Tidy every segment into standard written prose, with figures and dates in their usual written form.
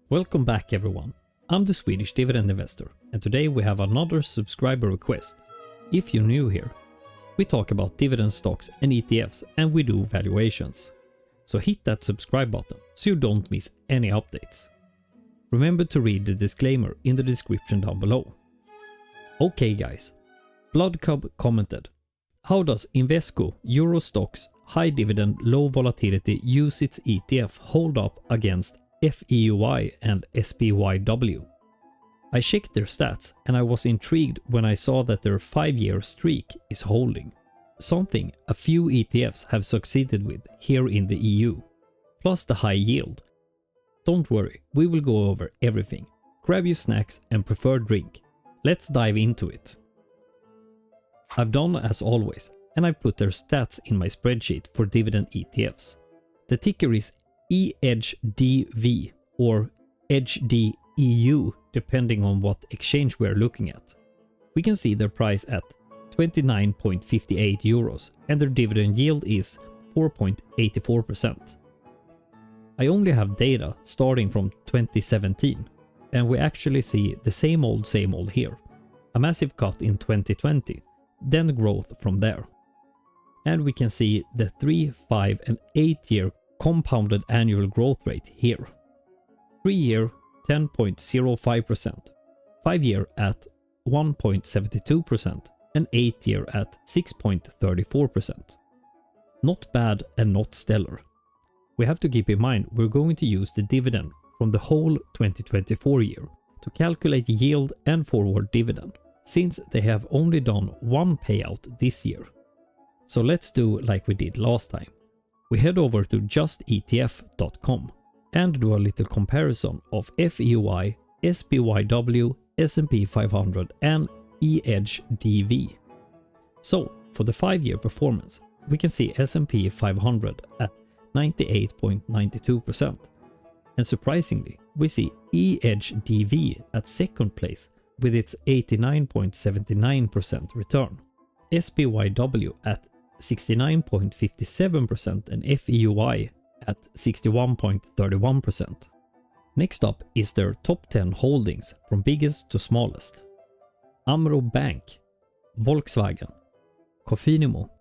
Welcome back everyone, I'm the Swedish dividend investor and today we have another subscriber request. If you're new here, we talk about dividend stocks and ETFs and we do valuations. So hit that subscribe button so you don't miss any updates. Remember to read the disclaimer in the description down below. Okay guys, Bloodcub commented, how does Invesco Euro Stoxx high dividend low volatility UCITS ETF hold up against FEUI and SPYW? I checked their stats and I was intrigued when I saw that their 5-year streak is holding. Something a few ETFs have succeeded with here in the EU. Plus the high yield. Don't worry, we will go over everything. Grab your snacks and preferred drink. Let's dive into it. I've done as always and I've put their stats in my spreadsheet for dividend ETFs. The ticker is EHDV or HDEU depending on what exchange we're looking at. We can see their price at 29.58 euros and their dividend yield is 4.84%. I only have data starting from 2017 and we actually see the same old here. A massive cut in 2020, then growth from there. And we can see the 3, 5 and 8 year compounded annual growth rate here. 3 year 10.05%, 5 year at 1.72% and 8 year at 6.34%. Not bad and not stellar. We have to keep in mind we're going to use the dividend from the whole 2024 year to calculate yield and forward dividend, since they have only done one payout this year. So let's do like we did last time. We head over to justetf.com and do a little comparison of FEUI, SPYW, S&P 500 and EHDV. So for the 5-year performance, we can see S&P 500 at 98.92%. And surprisingly, we see EHDV at second place with its 89.79% return. SPYW at 69.57% and FEUI at 61.31%. Next up is their top 10 holdings from biggest to smallest. Amro Bank, Volkswagen, Cofinimo,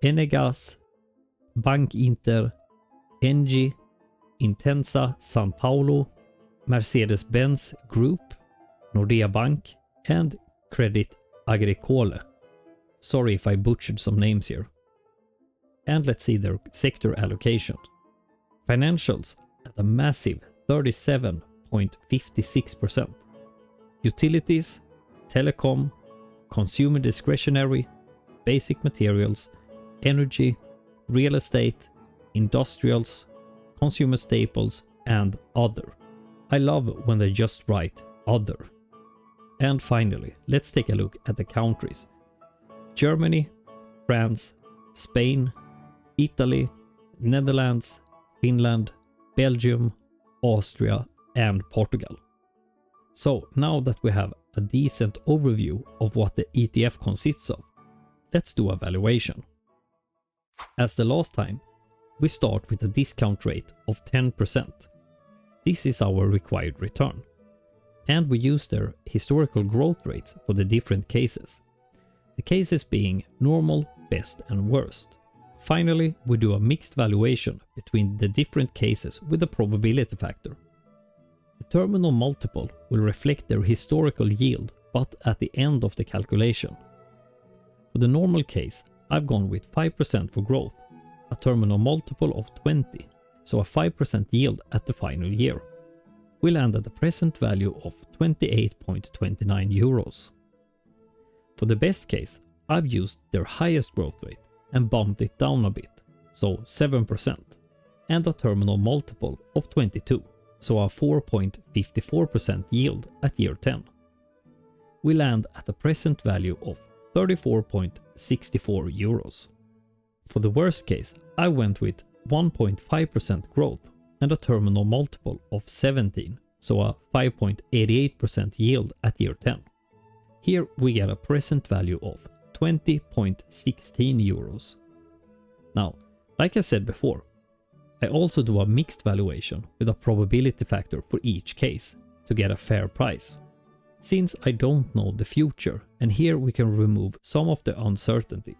Enegas, Bank Inter, Engie, Intensa San Paulo, Mercedes-Benz Group, Nordea Bank and Credit Agricole. Sorry if I butchered some names here. And let's see their sector allocation. Financials at a massive 37.56%. Utilities, telecom, consumer discretionary, basic materials, energy, real estate, industrials, consumer staples and other. I love when they just write other. And finally, let's take a look at the countries. Germany, France, Spain, Italy, Netherlands, Finland, Belgium, Austria and Portugal. So now that we have a decent overview of what the ETF consists of, let's do a valuation. As the last time, we start with a discount rate of 10%. This is our required return. And we use their historical growth rates for the different cases. The cases being normal, best and worst. Finally, we do a mixed valuation between the different cases with a probability factor. The terminal multiple will reflect their historical yield, but at the end of the calculation. For the normal case, I've gone with 5% for growth, a terminal multiple of 20, so a 5% yield at the final year. We land at a present value of 28.29 euros. For the best case, I've used their highest growth rate and bumped it down a bit, so 7%, and a terminal multiple of 22, so a 4.54% yield at year 10. We land at a present value of 34.64 euros. For the worst case, I went with 1.5% growth and a terminal multiple of 17, so a 5.88% yield at year 10. Here we get a present value of 20.16 euros. Now, like I said before, I also do a mixed valuation with a probability factor for each case to get a fair price. Since I don't know the future, and here we can remove some of the uncertainty.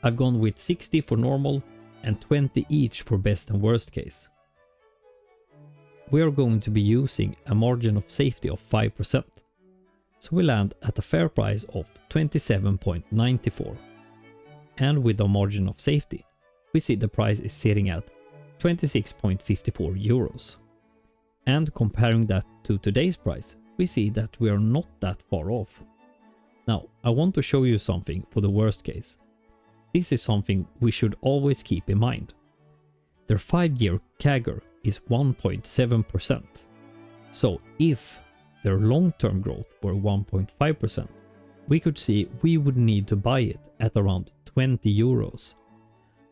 I've gone with 60 for normal and 20 each for best and worst case. We are going to be using a margin of safety of 5%. So we land at a fair price of 27.94. And with a margin of safety, we see the price is sitting at 26.54 euros. And comparing that to today's price, we see that we are not that far off. Now, I want to show you something for the worst case. This is something we should always keep in mind. Their 5-year CAGR is 1.7%. So if their long-term growth were 1.5%, we could see we would need to buy it at around 20 euros.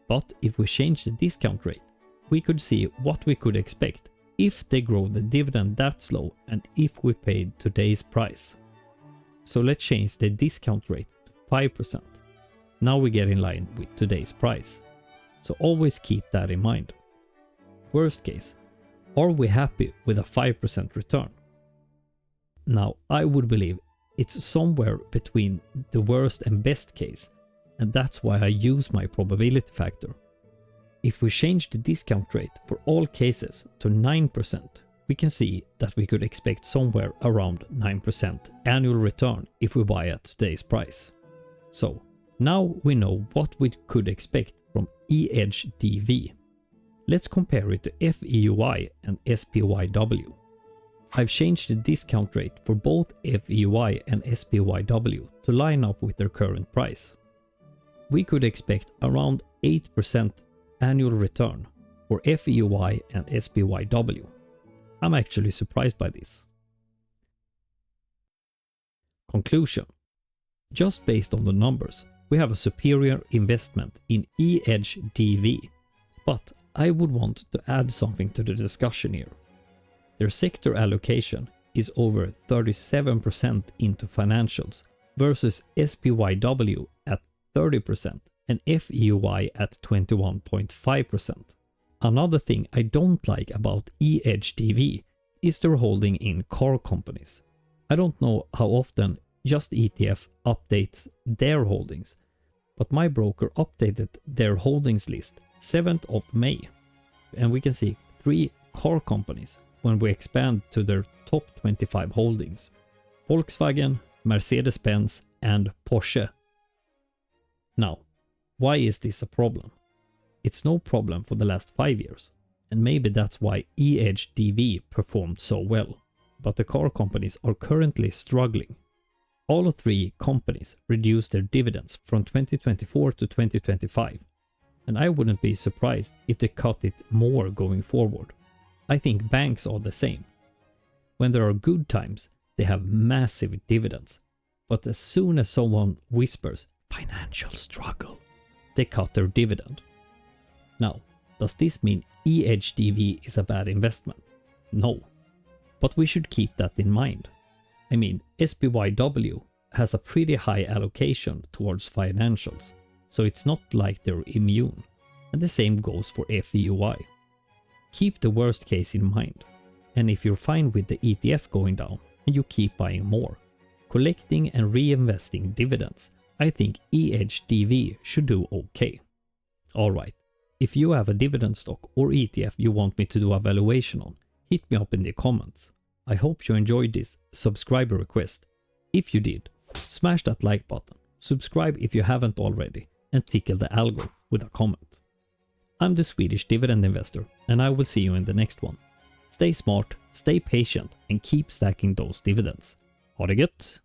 But if we change the discount rate, we could see what we could expect if they grow the dividend that slow and if we paid today's price. So let's change the discount rate to 5%. Now we get in line with today's price. So always keep that in mind. Worst case, are we happy with a 5% return? Now I would believe it's somewhere between the worst and best case, and that's why I use my probability factor. If we change the discount rate for all cases to 9%, we can see that we could expect somewhere around 9% annual return if we buy at today's price. So now we know what we could expect from EHDV. Let's compare it to FEUI and SPYW. I've changed the discount rate for both FEUI and SPYW to line up with their current price. We could expect around 8% annual return for FEUI and SPYW. I'm actually surprised by this. Conclusion. Just based on the numbers, we have a superior investment in EHDV, but I would want to add something to the discussion here. Their sector allocation is over 37% into financials versus SPYW at 30% and FEUI at 21.5%. Another thing I don't like about EHDV is their holding in car companies. I don't know how often Just ETF updates their holdings, but my broker updated their holdings list 7th of May, and we can see 3 car companies when we expand to their top 25 holdings: Volkswagen, Mercedes-Benz and Porsche. Now, why is this a problem? It's no problem for the last 5 years, and maybe that's why EHDV performed so well, but the car companies are currently struggling. All 3 companies reduced their dividends from 2024 to 2025, and I wouldn't be surprised if they cut it more going forward. I think banks are the same. When there are good times, they have massive dividends, but as soon as someone whispers financial struggle, they cut their dividend. Now, does this mean EHDV is a bad investment? No, but we should keep that in mind. I mean, SPYW has a pretty high allocation towards financials, so it's not like they're immune, and the same goes for FEUI. Keep the worst case in mind, and if you're fine with the ETF going down and you keep buying more, collecting and reinvesting dividends, I think EHDV should do okay. Alright, if you have a dividend stock or ETF you want me to do a valuation on, hit me up in the comments. I hope you enjoyed this subscriber request. If you did, smash that like button, subscribe if you haven't already, and tickle the algo with a comment. I'm the Swedish Dividend Investor, and I will see you in the next one. Stay smart, stay patient, and keep stacking those dividends. Ha det gött!